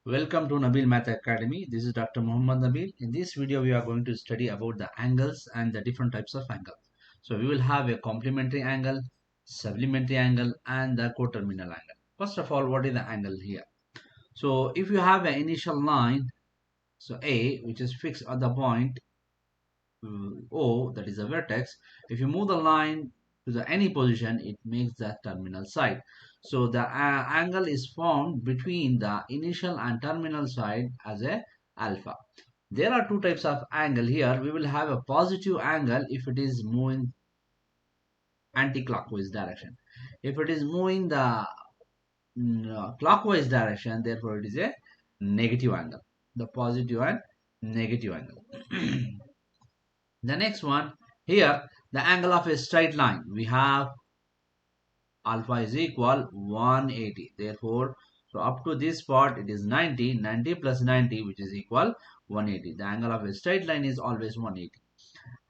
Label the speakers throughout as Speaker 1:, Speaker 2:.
Speaker 1: Welcome to Nabeel Math Academy. This is Dr. Mohammed Nabeel. In this video, we are going to study about the angles and the different types of angles. So we will have a complementary angle, supplementary angle, and the coterminal angle. First of all, what is the angle here? So if you have an initial line, so A, which is fixed at the point O, that is a vertex. If you move the line to the any position, it makes the terminal side. So the angle is formed between the initial and terminal side as a alpha. There are two types of angle here. We will have a positive angle if it is moving anti-clockwise direction. If it is moving the clockwise direction, therefore it is a negative angle. The positive and negative angle. The next one, here the angle of a straight line, we have alpha is equal 180. Therefore, so up to this part it is 90 plus 90, which is equal 180. The angle of a straight line is always 180.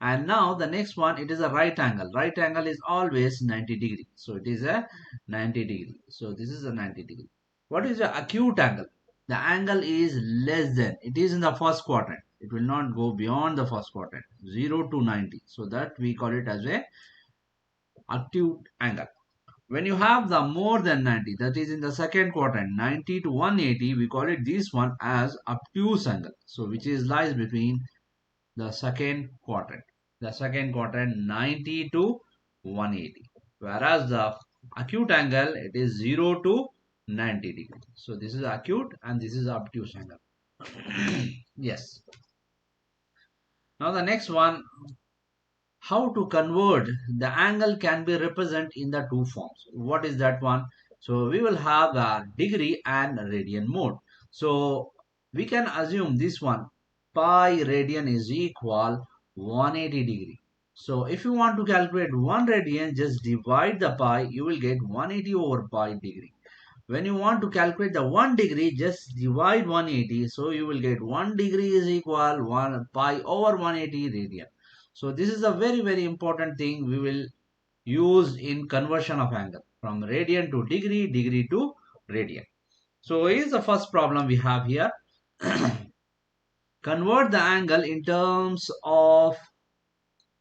Speaker 1: And now the next one, it is a right angle. Right angle is always 90 degree. So it is a 90 degree. So this is a 90 degree. What is the acute angle? The angle is less than. It is in the first quadrant. It will not go beyond the first quadrant. 0 to 90. So that we call it as a acute angle. When you have the more than 90, that is in the second quadrant, 90 to 180, we call it this one as obtuse angle. So which is lies between the second quadrant. The second quadrant 90 to 180. Whereas the acute angle, it is 0 to 90 degree. So this is acute and this is obtuse angle. Yes. Now the next one, how to convert the angle can be represented in the two forms. What is that one? So we will have a degree and radian mode. So we can assume this one, pi radian is equal 180 degree. So if you want to calculate 1 radian, just divide the pi, you will get 180 over pi degree. When you want to calculate the 1 degree, just divide 180. So you will get 1 degree is equal 1 pi over 180 radian. So this is a very important thing we will use in conversion of angle from radian to degree, degree to radian. So here's the first problem we have here. Convert the angle in terms of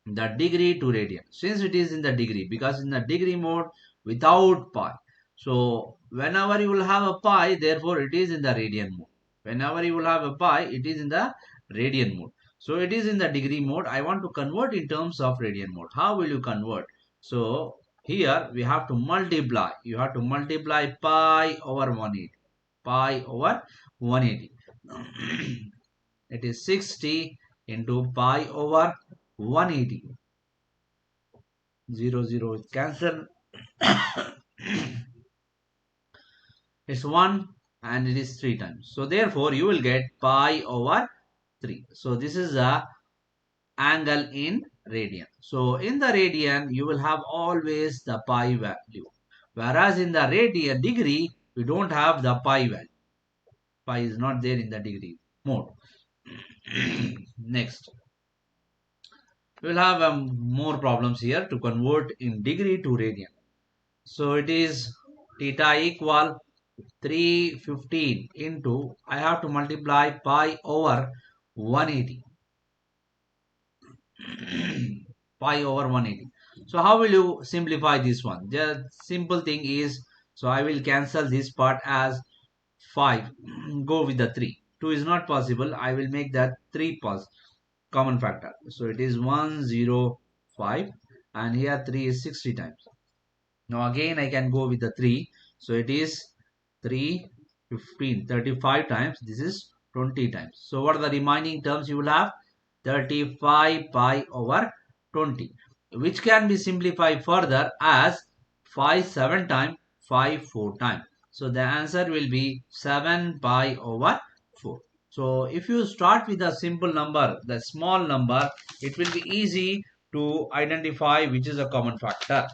Speaker 1: the degree to radian. Since it is in the degree, because in the degree mode without pi. So whenever you will have a pi, therefore it is in the radian mode. Whenever you will have a pi, it is in the radian mode. So it is in the degree mode. I want to convert in terms of radian mode. How will you convert? So here we have to multiply. You have to multiply pi over 180. Pi over 180. It is 60 into pi over 180. 0, 0 is cancelled. It's 1 and it is 3 times. So therefore you will get pi over 3. So this is the angle in radian. So in the radian you will have always the pi value. Whereas in the radian degree we don't have the pi value. Pi is not there in the degree mode. Next. We will have more problems here to convert in degree to radian. So it is theta equal 315 into, I have to multiply pi over 180. Pi over 180. So how will you simplify this one? The simple thing is, so I will cancel this part as 5. Go with the 3. 2 is not possible. I will make that 3 common factor. So it is 105 and here 3 is 60 times. Now again I can go with the 3. So it is 3, 15, 35 times. This is 20 times. So what are the remaining terms you will have? 35 pi over 20, which can be simplified further as 5 7 times, 5 4 times. So the answer will be 7 pi over 4. So if you start with a simple number, the small number, it will be easy to identify which is a common factor.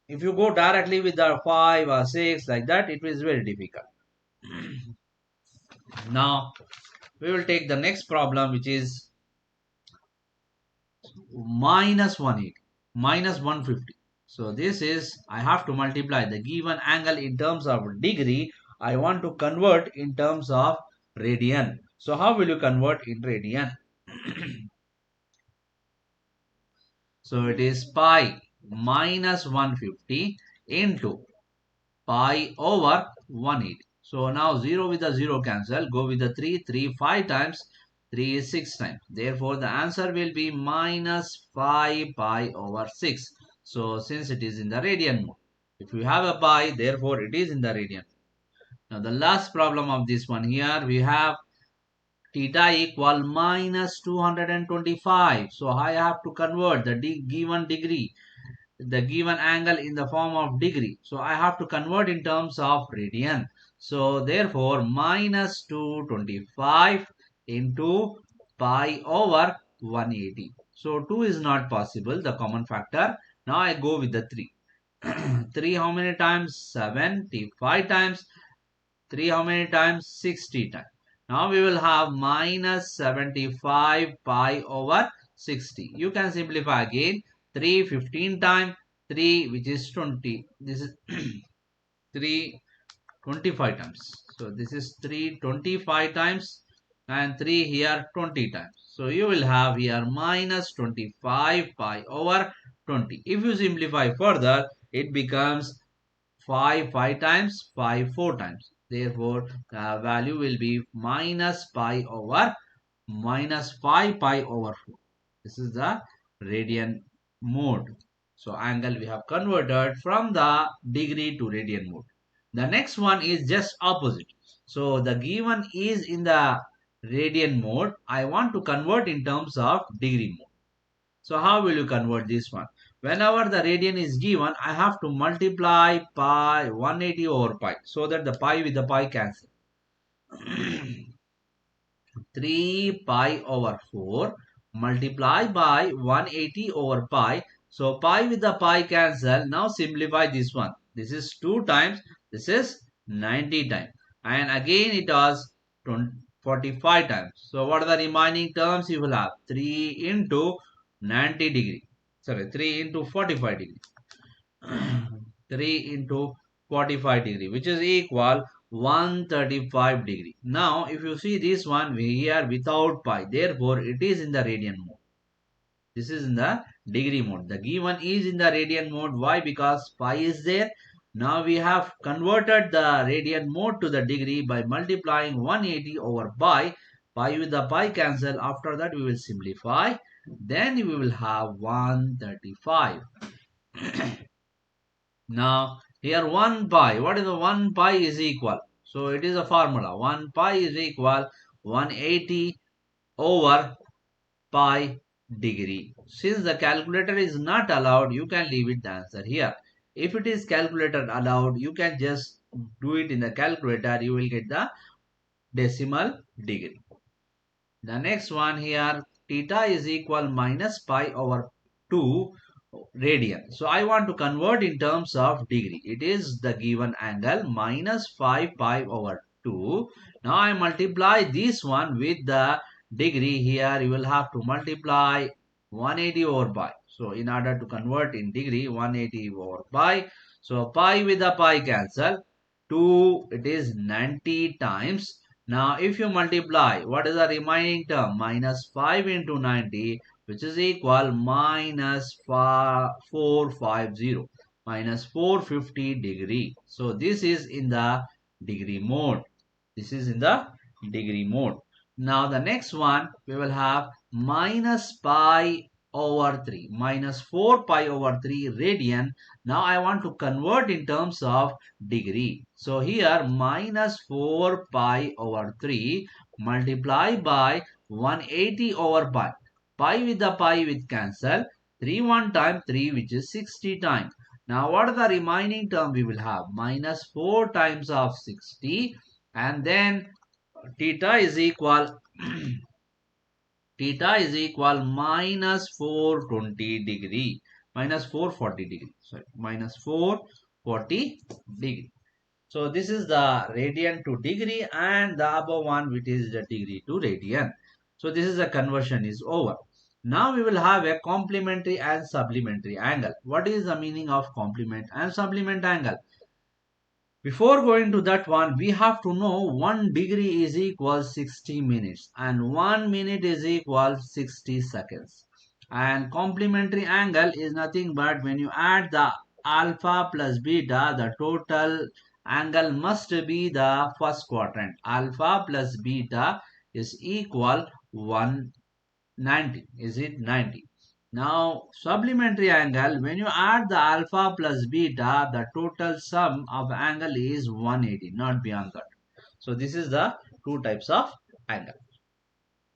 Speaker 1: If you go directly with the 5 or 6 like that, it is very difficult. Now we will take the next problem, which is minus 180, minus 150. So this is, I have to multiply the given angle in terms of degree I want to convert in terms of radian. So how will you convert in radian? So it is pi minus 150 into pi over 180. So now 0 with the 0 cancel. Go with the 3. 3 5 times. 3 is 6 times. Therefore, the answer will be minus 5 pi over 6. So since it is in the radian mode. If you have a pi, therefore it is in the radian. Now the last problem of this one here, we have theta equal minus 225. So I have to convert the given degree, the given angle in the form of degree. So I have to convert in terms of radian. So therefore minus 225 into pi over 180. So 2 is not possible, the common factor. Now I go with the 3. 3 how many times? 75 times. 3 how many times? 60 times. Now we will have minus 75 pi over 60. You can simplify again. 3 15 times 3 which is 20. This is 3 25 times. So this is 3 25 times and 3 here 20 times. So you will have here minus 25 pi over 20. If you simplify further, it becomes 5 times, 5 4 times. Therefore, the value will be minus pi over minus 5 pi over 4. This is the radian mode. So, angle we have converted from the degree to radian mode. The next one is just opposite. So, the given is in the radian mode. I want to convert in terms of degree mode. So how will you convert this one? Whenever the radian is given, I have to multiply pi 180 over pi so that the pi with the pi cancel. 3 pi over 4 multiply by 180 over pi. So pi with the pi cancel. Now simplify this one. This is 2 times. This is 90 times. And again it was 45 times. So what are the remaining terms you will have? 3 into 90 degree. Sorry, 3 into 45 degree. 3 into 45 degree, which is equal 135 degree. Now, if you see this one, we here without pi. Therefore, it is in the radian mode. This is in the degree mode. The given is in the radian mode. Why? Because pi is there. Now we have converted the radian mode to the degree by multiplying 180 over pi. Pi with the pi cancel. After that, we will simplify. Then we will have 135. Now, here 1 pi. What is the 1 pi is equal? So, it is a formula. 1 pi is equal 180 over pi degree. Since the calculator is not allowed, you can leave it the answer here. If it is calculator allowed, you can just do it in the calculator. You will get the decimal degree. The next one here, theta is equal minus pi over 2 radian. So I want to convert in terms of degree. It is the given angle minus 5 pi over 2. Now I multiply this one with the degree. Here you will have to multiply 180 over pi. So in order to convert in degree, 180 over pi. So pi with the pi cancel. 2 it is 90 times. Now if you multiply, what is the remaining term? Minus 5 into 90, which is equal minus 450 minus 450 degree. So this is in the degree mode. This is in the degree mode. Now the next one we will have minus pi over 3 minus 4 pi over 3 radian. Now I want to convert in terms of degree. So here minus 4 pi over 3 multiply by 180 over pi. Pi with the pi with cancel. 3 1 time 3 which is 60 times. Now what are the remaining term we will have? Minus 4 times of 60 and then theta is equal theta is equal minus 420 degree minus 440 degree, sorry, minus 440 degree. So this is the radian to degree and the above one which is the degree to radian. So this is the conversion is over. Now we will have a complementary and supplementary angle. What is the meaning of complement and supplement angle? Before going to that one, we have to know 1 degree is equal 60 minutes and 1 minute is equal 60 seconds. And complementary angle is nothing but when you add the alpha plus beta, the total angle must be the first quadrant. Alpha plus beta is equal 190. Is it 90? Now, supplementary angle, when you add the alpha plus beta, the total sum of angle is 180, not beyond that. So, this is the two types of angle.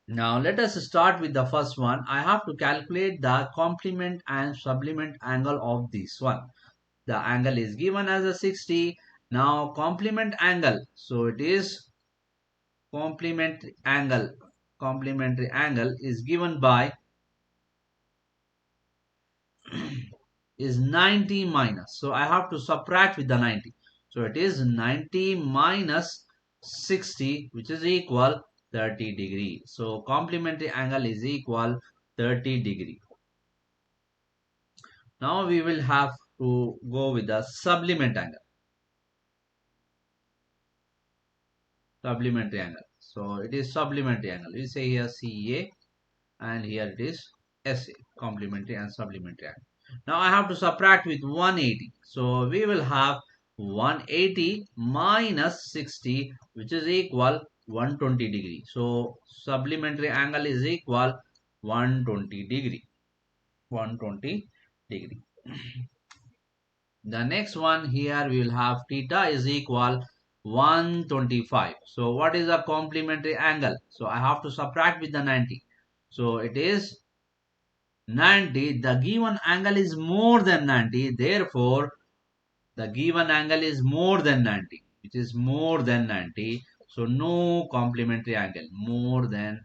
Speaker 1: Now, let us start with the first one. I have to calculate the complement and supplement angle of this one. The angle is given as a 60. Now, complement angle. So, it is complementary angle. Complementary angle is given by is 90 minus. So I have to subtract with the 90. So it is 90 minus 60, which is equal 30 degree. So complementary angle is equal 30 degree. Now we will have to go with the supplement angle. Supplementary angle. So it is supplementary angle. We say here CA and here it is SA, complementary and supplementary angle. Now I have to subtract with 180. So we will have 180 minus 60, which is equal 120 degree. So supplementary angle is equal 120 degree. 120 degree. The next one here we will have theta is equal 125. So what is the complementary angle? So I have to subtract with the 90. So it is 90. The given angle is more than 90. Therefore, the given angle is more than 90, which is more than 90. So no complementary angle. More than.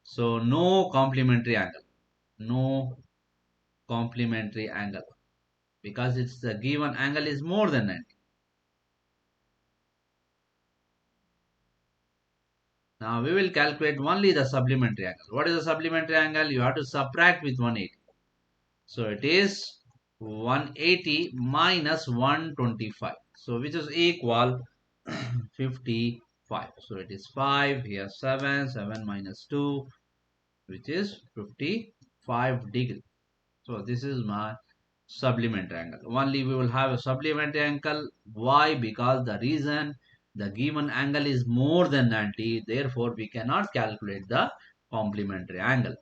Speaker 1: So no complementary angle. No complementary angle because it's the given angle is more than 90. Now we will calculate only the supplementary angle. What is the supplementary angle? You have to subtract with 180. So it is 180 minus 125. So which is equal 55. So it is 5 here 7 7 minus 2, which is 55 degree. So this is my supplementary angle. Only we will have a supplementary angle. Why? Because the reason the given angle is more than 90, therefore we cannot calculate the complementary angle.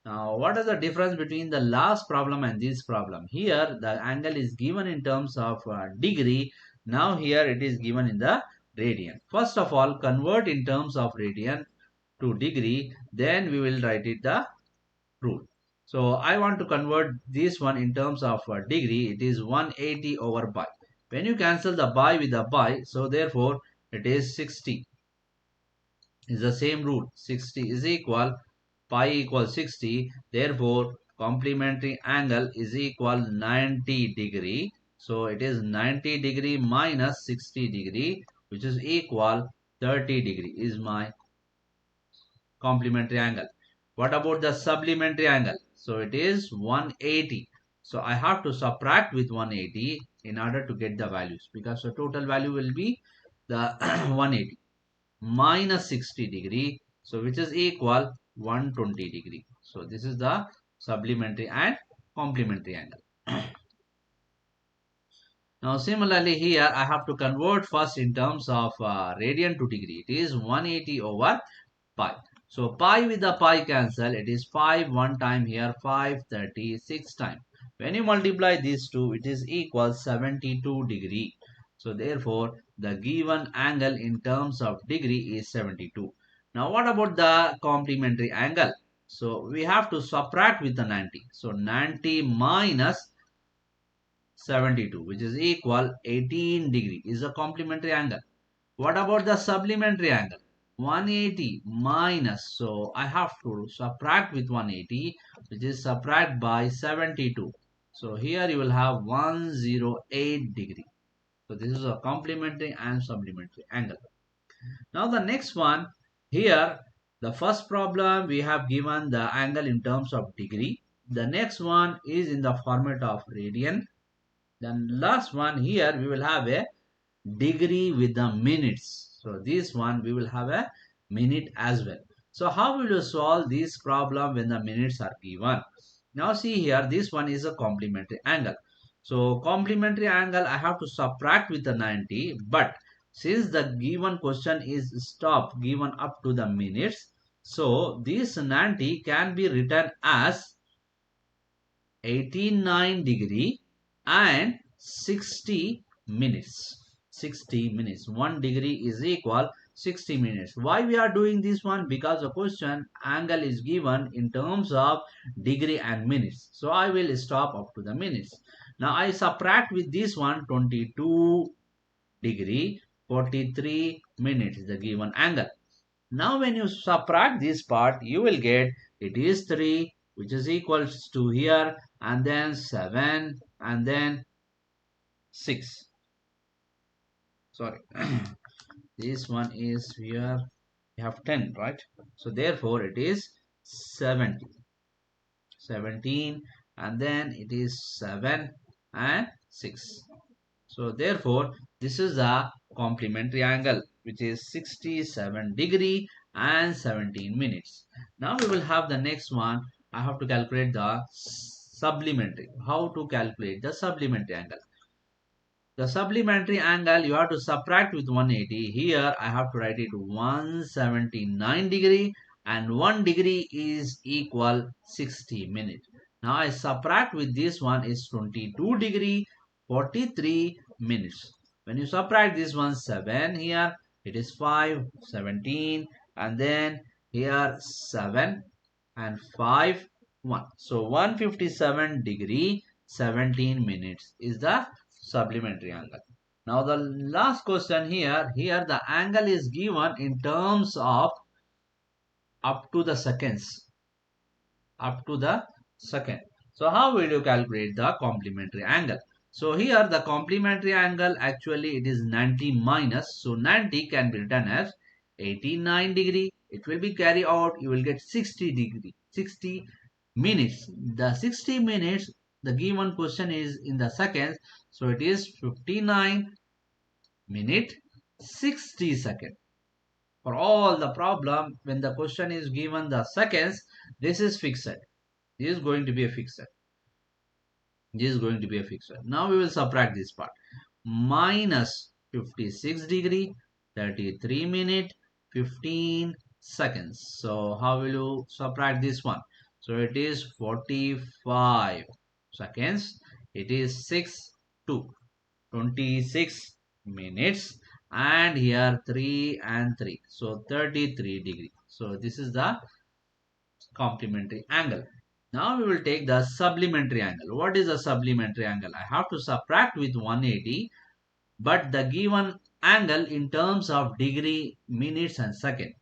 Speaker 1: Now, what is the difference between the last problem and this problem? Here, the angle is given in terms of degree. Now, here it is given in the radian. First of all, convert in terms of radian to degree. Then we will write it the rule. So, I want to convert this one in terms of degree. It is 180 over pi. When you cancel the pi with the pi, so therefore it is 60. Is the same rule. 60 is equal pi equals 60. Therefore, complementary angle is equal 90 degree. So it is 90 degree minus 60 degree, which is equal 30 degree is my complementary angle. What about the supplementary angle? So it is 180. So I have to subtract with 180 in order to get the values because the total value will be the 180 minus 60 degree. So which is equal 120 degree. So this is the supplementary and complementary angle. Now similarly here I have to convert first in terms of radian to degree. It is 180 over pi. So pi with the pi cancel. It is 5 one time here 536 time. When you multiply these two it is equal 72 degree. So therefore the given angle in terms of degree is 72. Now what about the complementary angle? So we have to subtract with the 90. So 90 minus 72, which is equal 18 degree is a complementary angle. What about the supplementary angle? 180 minus, so I have to subtract with 180, which is subtract by 72. So here you will have 108 degree. So this is a complementary and supplementary angle. Now the next one here The first problem we have given the angle in terms of degree. The next one is in the format of radian. Then last one here we will have a degree with the minutes. So this one we will have a minute as well. So how will you solve this problem when the minutes are given? Now see here, this one is a complementary angle. So complementary angle I have to subtract with the 90, but since the given question is stop given up to the minutes, so this 90 can be written as 89 degree and 60 minutes. 60 minutes. 1 degree is equal 60 minutes. Why we are doing this one? Because the question angle is given in terms of degree and minutes. So I will stop up to the minutes. Now I subtract with this one 22 degree 43 minutes the given angle. Now when you subtract this part, you will get it is 3 which is equals to here, and then 7 and then 6. Sorry. This one is here. We have 10, right? So therefore it is 70. 17 and then it is 7 and 6. So therefore this is a complementary angle which is 67 degree and 17 minutes. Now we will have the next one. I have to calculate the supplementary. How to calculate the supplementary angle? The supplementary angle you have to subtract with 180. Here I have to write it 179 degree and 1 degree is equal 60 minutes. Now I subtract with this one is 22 degree 43 minutes. When you subtract this one 7 here, it is 5, 17 and then here 7 and 5, 1. So 157 degree 17 minutes is the supplementary angle. Now the last question here the angle is given in terms of up to the seconds. Up to the second. So how will you calculate the complementary angle? So here the complementary angle actually it is 90 minus. So 90 can be written as 89 degree. It will be carried out. You will get 60 degree. 60 minutes. The 60 minutes the given question is in the seconds. So it is 59 minute 60 second. For all the problem when the question is given the seconds, this is fixed. This is going to be a fixed. This is going to be a fixed. Now we will subtract this part. Minus 56 degree 33 minute 15 seconds. So how will you subtract this one? So it is 45 seconds. It is 6 to 26 minutes and here 3 and 3. So 33 degree. So this is the complementary angle. Now we will take the supplementary angle. What is a supplementary angle? I have to subtract with 180 but the given angle in terms of degree, minutes and second.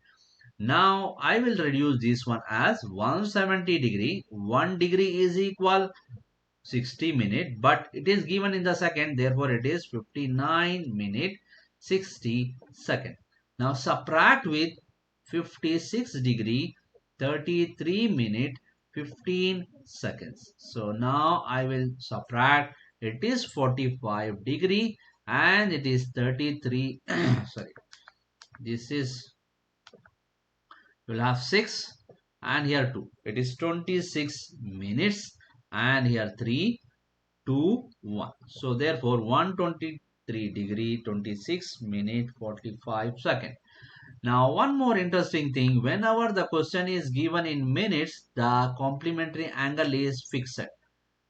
Speaker 1: Now I will reduce this one as 170 degree. 1 degree is equal 60 minute, but it is given in the second, therefore it is 59 minute 60 second. Now subtract with 56 degree 33 minute 15 seconds. So now I will subtract, it is 45 degree and it is 33 sorry, this is, you will have 6 and here 2, it is 26 minutes and here 3 2 1. So therefore 123 degree 26 minute 45 second. Now one more interesting thing, whenever the question is given in minutes, the complementary angle is fixed.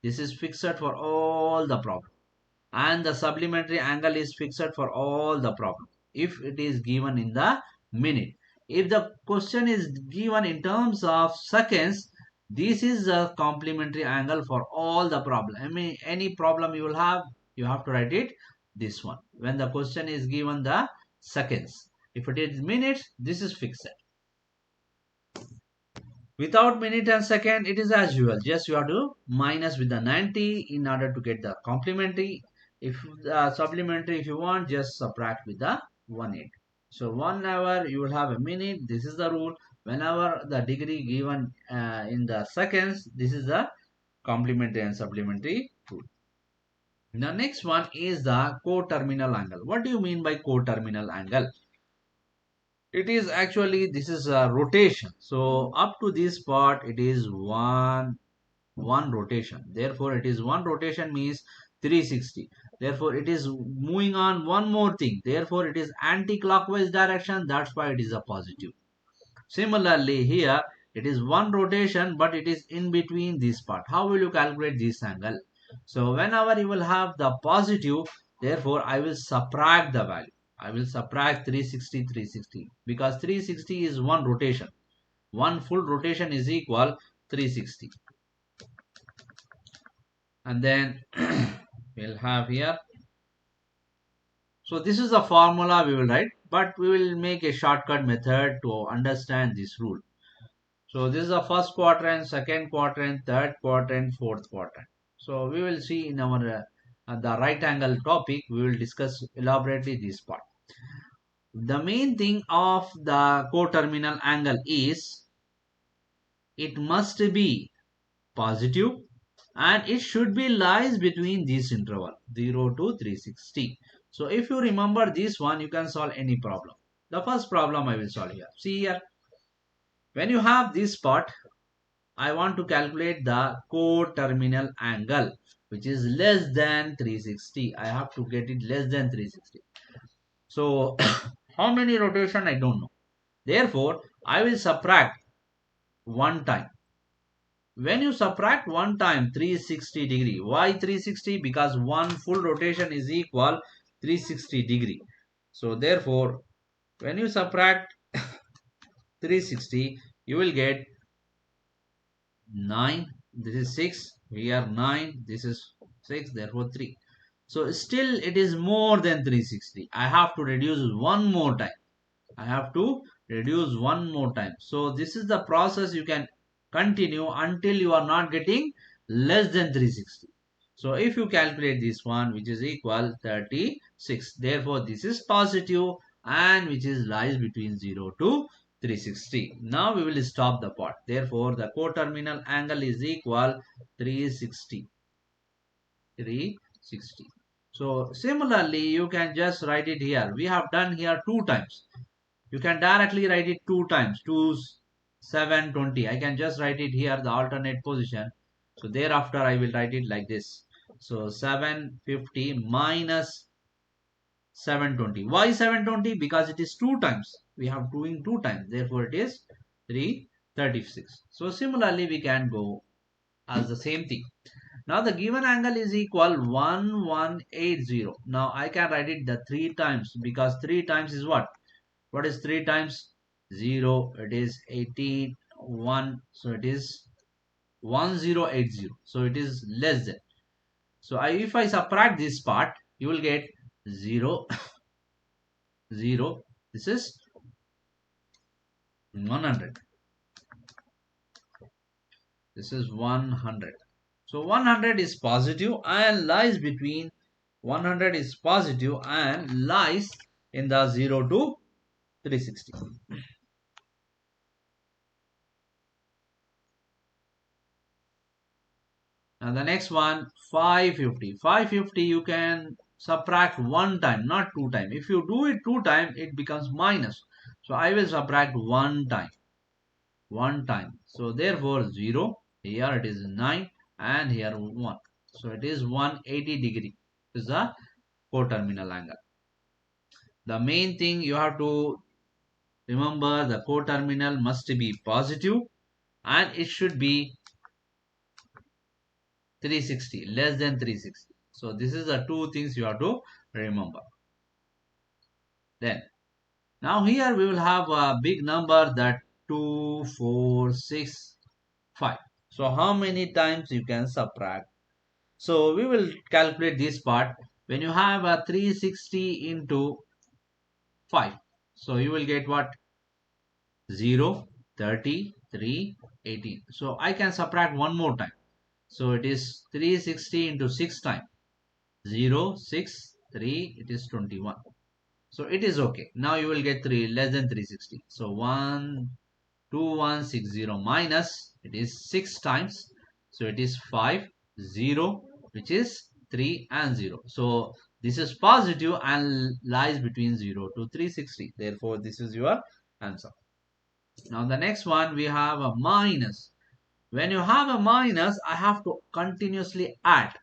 Speaker 1: This is fixed for all the problem and the supplementary angle is fixed for all the problem if it is given in the minute. If the question is given in terms of seconds, this is a complementary angle for all the problem. I mean any problem you will have, you have to write it this one when the question is given the seconds. If it is minutes, this is fixed. Without minute and second, it is as usual. Just you have to minus with the 90 in order to get the complementary. If supplementary, if you want, just subtract with the 180. So 1 hour, you will have a minute. This is the rule. Whenever the degree given in the seconds, this is the complementary and supplementary rule. The next one is the coterminal angle. What do you mean by coterminal angle? It is actually, this is a rotation. So up to this part, it is one rotation. Therefore, it is one rotation means 360. Therefore, it is moving on one more thing. Therefore, it is anti-clockwise direction. That's why it is a positive. Similarly, here it is one rotation, but it is in between this part. How will you calculate this angle? So whenever you will have the positive, therefore I will subtract the value. I will subtract 360, 360 because 360 is one rotation. One full rotation is equal 360. And then we'll have here. So this is the formula we will write, but we will make a shortcut method to understand this rule. So this is the first quadrant, second quadrant, third quadrant, fourth quadrant. So we will see in our the right angle topic, we will discuss elaborately this part. The main thing of the coterminal angle is it must be positive and it should be lies between this interval 0 to 360. So if you remember this one, you can solve any problem. The first problem I will solve here. See here, when you have this part, I want to calculate the coterminal angle which is less than 360. I have to get it less than 360. So how many rotation I don't know. Therefore, I will subtract one time. When you subtract one time 360 degree, why 360? Because one full rotation is equal 360 degree. So therefore, when you subtract 360, you will get 9. This is 6. Here 9. This is 6. Therefore 3. So still it is more than 360. I have to reduce one more time. I have to reduce one more time. So this is the process you can continue until you are not getting less than 360. So if you calculate this one, which is equal 36, therefore this is positive and which is lies between 0 to 360. Now we will stop the part. Therefore the coterminal angle is equal 360. 360. So similarly, you can just write it here. We have done here 2 times. You can directly write it 2 times. 2 720. I can just write it here the alternate position. So thereafter I will write it like this. So 750 minus 720. Why 720? Because it is 2 times. We have doing 2 times. Therefore it is 336. So similarly we can go as the same thing. Now the given angle is equal 1180. Now I can write it the 3 times because 3 times is what? What is 3 times 0? It is 81. So it is 1080. So it is less than. So if I subtract this part, you will get 0, 0. This is 100. This is 100. So 100 is positive and lies between 100 is positive and lies in the 0 to 360. And the next one 550. 550 you can subtract one time, not 2 times. If you do it 2 times, it becomes minus. So I will subtract one time. One time. So therefore 0. Here it is 9 and here 1. So it is 180 degree. This is the coterminal angle. The main thing you have to remember, the coterminal must be positive and it should be 360, less than 360. So this is the 2 things you have to remember. Then now here we will have a big number that 2, 4, 6, 5. So how many times you can subtract? So we will calculate this part. When you have a 360 into 5, so you will get what? 0, 30, 3, 18. So I can subtract one more time. So it is 360 into 6 times. 0, 6, 3, it is 21. So it is okay. Now you will get 3 less than 360. So 1, 2160 minus, it is 6 times. So it is 5, 0, which is 3 and 0. So this is positive and lies between 0 to 360. Therefore, this is your answer. Now the next one, we have a minus. When you have a minus, I have to continuously add.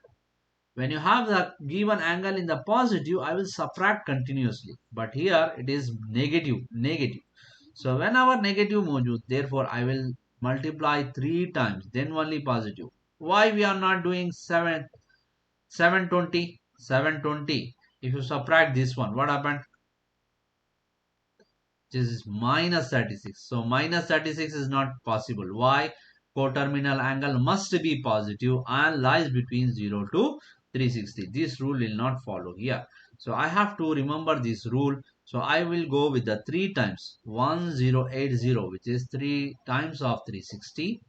Speaker 1: When you have the given angle in the positive, I will subtract continuously. But here it is negative, negative. So whenever negative mojud, therefore I will multiply 3 times, then only positive. Why we are not doing 720? 720. If you subtract this one, what happened? This is minus 36. So minus 36 is not possible. Why? Coterminal angle must be positive and lies between 0 to 360. This rule will not follow here. So I have to remember this rule. So I will go with the 3 times 1080, which is 3 times of 360.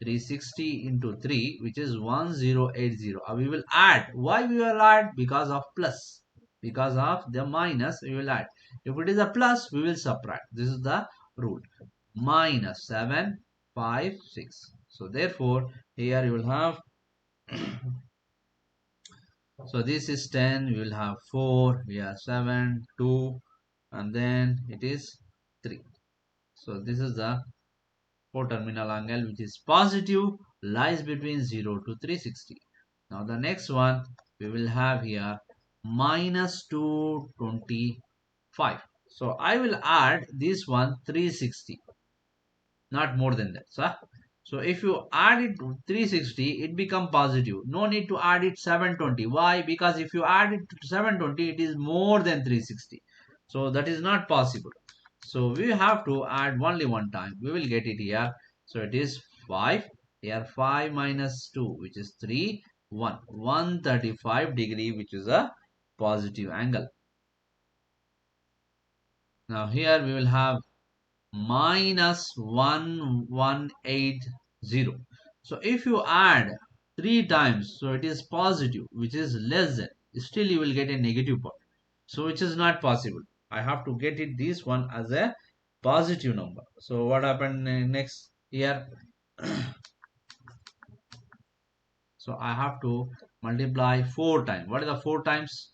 Speaker 1: 360 into 3, which is 1080. We will add. Why we will add? Because of plus. Because of the minus, we will add. If it is a plus, we will subtract. This is the rule. Minus 7, 5, 6. So therefore, here you will have, so this is 10, we will have 4, we have 7, 2, and then it is 3. So this is the coterminal angle, which is positive, lies between 0 to 360. Now the next one, we will have here minus 225. So I will add this one 360, not more than that. So if you add it to 360, it become positive. No need to add it 720. Why? Because if you add it to 720, it is more than 360. So that is not possible. So we have to add only one time. We will get it here. So it is 5. Here 5 minus 2, which is 3, 1. 135 degree, which is a positive angle. Now here we will have minus 1180. So if you add 3 times, so it is positive, which is less than, still you will get a negative part. So which is not possible. I have to get it this one as a positive number. So what happened next here? So I have to multiply 4 times. What is the 4 times?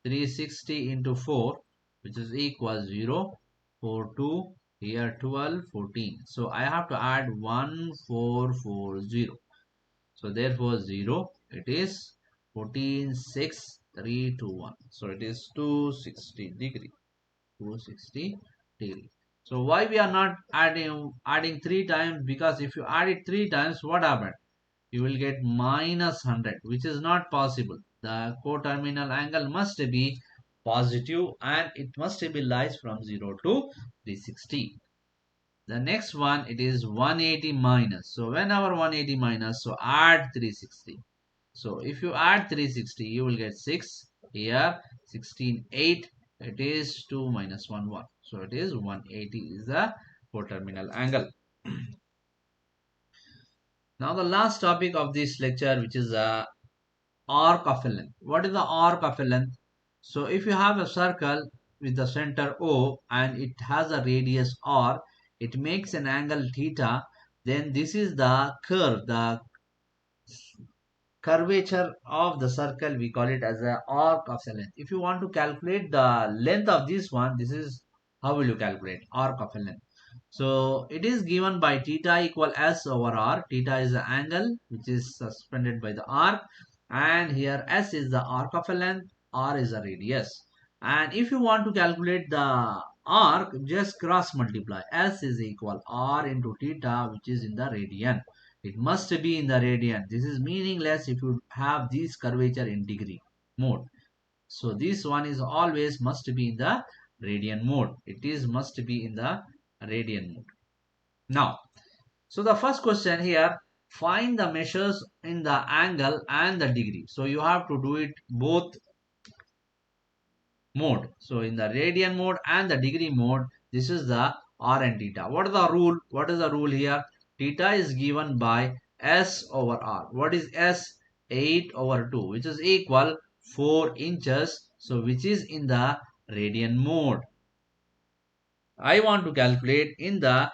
Speaker 1: 360 into 4, which is equal 0, 4, 2, here 12, 14. So I have to add 1440. So therefore 0, it is 14, 6, 3, 2, 1. So it is 260 degree. 260 degree. So why we are not adding 3 times? Because if you add it 3 times, what happened? You will get minus 100, which is not possible. The coterminal angle must be positive and it must be lies from 0 to 360. The next one, it is 180 minus. So whenever 180 minus, so add 360. So if you add 360, you will get 6. Here 16, 8. It is 2 minus 1, 1. So it is 180 is the coterminal angle. Now the last topic of this lecture, which is the arc of a length. What is the arc of a length? So if you have a circle with the center O and it has a radius R, it makes an angle theta. Then this is the curve, the curvature of the circle. We call it as the arc of a length. If you want to calculate the length of this one, this is how will you calculate arc of a length. So it is given by theta equal S over R. Theta is the angle which is suspended by the arc, and here S is the arc of a length, R is a radius. And if you want to calculate the arc, just cross multiply. S is equal R into theta, which is in the radian. It must be in the radian. This is meaningless if you have this curvature in degree mode. So this one is always must be in the radian mode. It is must be in the radian mode. Now, so the first question here, find the measures in the angle and the degree. So you have to do it both mode. So in the radian mode and the degree mode, this is the R and theta. What is the rule? What is the rule here? Theta is given by S over R. What is S? 8 over 2, which is equal 4 inches. So which is in the radian mode. I want to calculate in the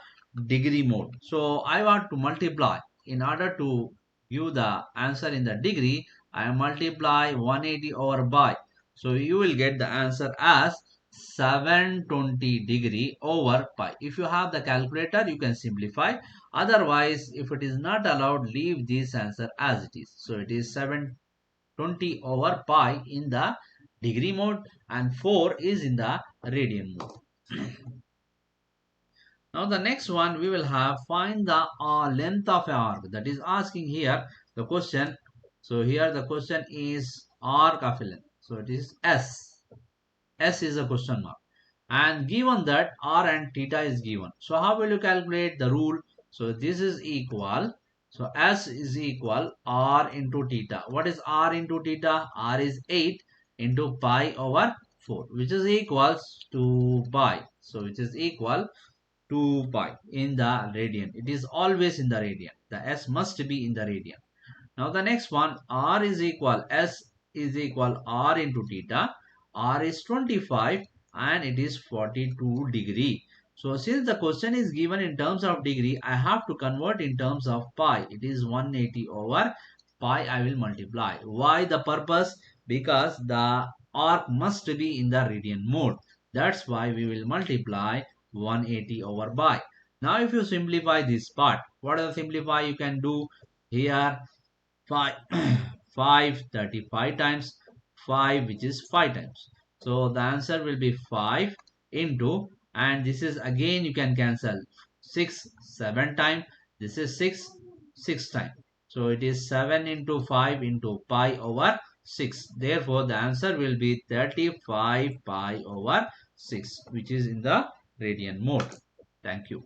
Speaker 1: degree mode. So I want to multiply. In order to give the answer in the degree, I multiply 180 over by. So you will get the answer as 720 degree over pi. If you have the calculator, you can simplify. Otherwise, if it is not allowed, leave this answer as it is. So it is 720 over pi in the degree mode and 4 is in the radian mode. Now the next one we will have find the length of an arc, that is asking here the question. So here the question is arc of a length. So it is S. S is a question mark. And given that R and theta is given. So how will you calculate the rule? So this is equal. So S is equal R into theta. What is R into theta? R is 8 into pi over 4, which is equals to pi. So which is equal 2 pi in the radian. It is always in the radian. The S must be in the radian. Now the next one, R is equal, S is equal R into theta. R is 25 and it is 42 degree. So since the question is given in terms of degree, I have to convert in terms of pi. It is 180 over pi I will multiply. Why the purpose? Because the arc must be in the radian mode. That's why we will multiply 180 over pi. Now if you simplify this part, what are the simplify you can do here? 5 5 35 times 5, which is 5 times. So the answer will be 5 into, and this is again you can cancel 6 7 times, this is 6 times. So it is 7 into 5 into pi over 6. Therefore the answer will be 35 pi over 6, which is in the radian mode. Thank you.